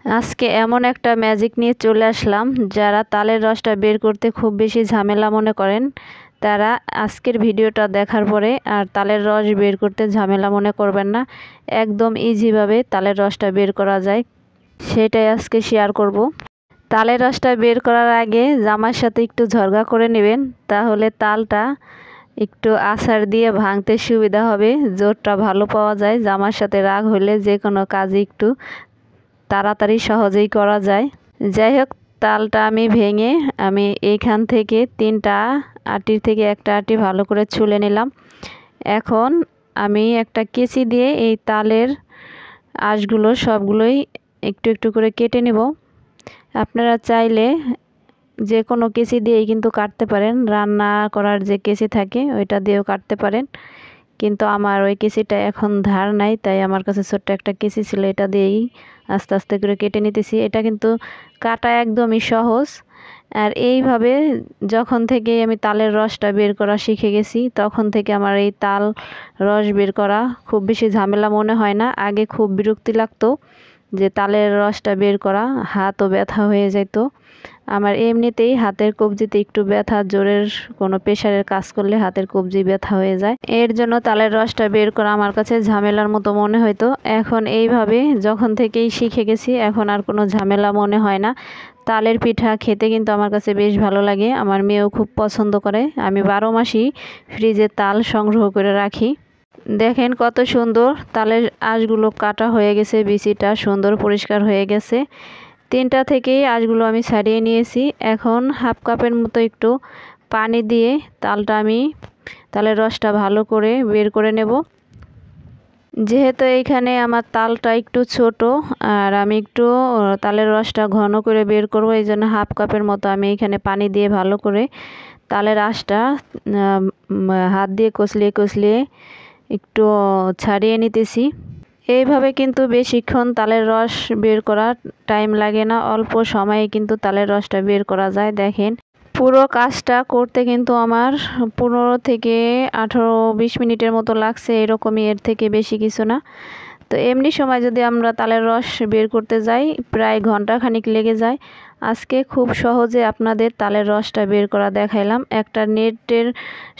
আজকে এমন একটা ম্যাজিক নিয়ে চলে আসলাম। যারা তালের রসটা বের করতে খুব বেশি ঝামেলা মনে করেন, তারা আজকের ভিডিওটা দেখার পরে আর তালের রস বের করতে ঝামেলা মনে করবেন না। একদম ইজিভাবে তালের রসটা বের করা যায়, সেটাই আজকে শেয়ার করব। তালের রসটা বের করার আগে জামার সাথে একটু ঝরগা করে নেবেন, তাহলে তালটা একটু আছাড় দিয়ে ভাঙতে সুবিধা হবে, জোরটা ভালো পাওয়া যায়। জামার সাথে রাগ হলে যে কোনো কাজই একটু তাড়াতাড়ি সহজেই করা যায়। যাই হোক, তালটা আমি ভেঙে এইখান থেকে 3টা আটির থেকে একটা আটি ভালো করে ছুলে নিলাম। এখন আমি একটা কেচি দিয়ে এই তালের আঁশগুলো সবগুলোই একটু একটু করে কেটে নেব। আপনারা চাইলে যে কোনো কেচি দিয়েই কিন্তু কাটতে পারেন, রান্না করার যে কেচি থাকে ওইটা দিয়েও কাটতে পারেন, কিন্তু আমার ওই কেচিটা এখন ধার নাই, তাই আমার কাছে ছোট্ট একটা কেচি ছিল, এটা দিয়েই আস্তে আস্তে করে কেটে নিতেছি। এটা কিন্তু কাটা একদমই সহজ। আর এইভাবে যখন থেকে আমি তালের রসটা বের করা শিখে গেছি, তখন থেকে আমার এই তাল রস বের করা খুব বেশি ঝামেলা মনে হয় না। আগে খুব বিরক্তি লাগতো যে তালের রসটা বের করা, হাতও ব্যথা হয়ে যেত আমার। এমনিতেই হাতের কবজিতে একটু ব্যথা, জোরের কোনো প্রেশারের কাজ করলে হাতের কবজি ব্যথা হয়ে যায়। এর জন্য তালের রসটা বের করা আমার কাছে ঝামেলার মতো মনে হতো। এখন এইভাবে যখন থেকেই শিখে গেছি, এখন আর কোনো ঝামেলা মনে হয় না। তালের পিঠা খেতে কিন্তু আমার কাছে বেশ ভালো লাগে, আমার মেয়েও খুব পছন্দ করে। আমি 12 মাসই ফ্রিজে তাল সংগ্রহ করে রাখি। দেখেন কত সুন্দর তালের আঁশগুলো কাটা হয়ে গেছে, বিচিটা সুন্দর পরিষ্কার হয়ে গেছে। 3টা থেকেই আঁশগুলো আমি ছাড়িয়ে নিয়েছি। এখন হাফ কাপের মতো একটু পানি দিয়ে তালের রসটা ভালো করে বের করে নেব। যেহেতু এইখানে আমার তালটা একটু ছোট আর আমি একটু তালের রসটা ঘন করে বের করব, এই জন্য হাফ কাপের মতো আমি এখানে পানি দিয়ে ভালো করে তালের আঁশটা হাত দিয়ে কচলিয়ে কচলিয়ে একটু ছাড়িয়ে নিতেছি। এইভাবে কিন্তু বেশিক্ষণ তালের রস বের করা টাইম লাগে না, অল্প সময়ে কিন্তু তালের রসটা বের করা যায়। দেখেন পুরো কাজটা করতে কিন্তু আমার 15 থেকে 18-20 মিনিটের মতো লাগছে, এরকমই, এর থেকে বেশি কিছু না। তো এমনি সময় যদি আমরা তালের রস বের করতে যাই, প্রায় ঘন্টাখানিক লেগে যায়। আজকে খুব সহজে আপনাদের তালের রসটা বের করা দেখাইলাম। একটা নেটের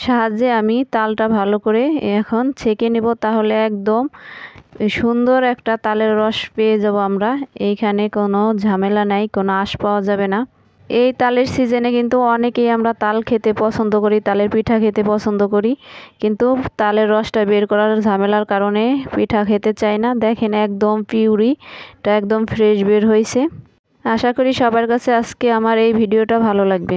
সাহায্যে আমি তালটা ভালো করে এখন ছেঁকে নেব, তাহলে একদম সুন্দর একটা তালের রস পেয়ে যাব আমরা। এইখানে কোনো ঝামেলা নাই, কোনো আঁশ পাওয়া যাবে না। এই তালের সিজনে কিন্তু অনেকেই আমরা তাল খেতে পছন্দ করি, তালের পিঠা খেতে পছন্দ করি, কিন্তু তালের রসটা বের করার ঝামেলার কারণে পিঠা খেতে চাই না। দেখেন একদম পিউরিটা একদম ফ্রেশ বের হয়েছে। আশা করি সবার কাছে আজকে আমার এই ভিডিওটা ভালো লাগবে।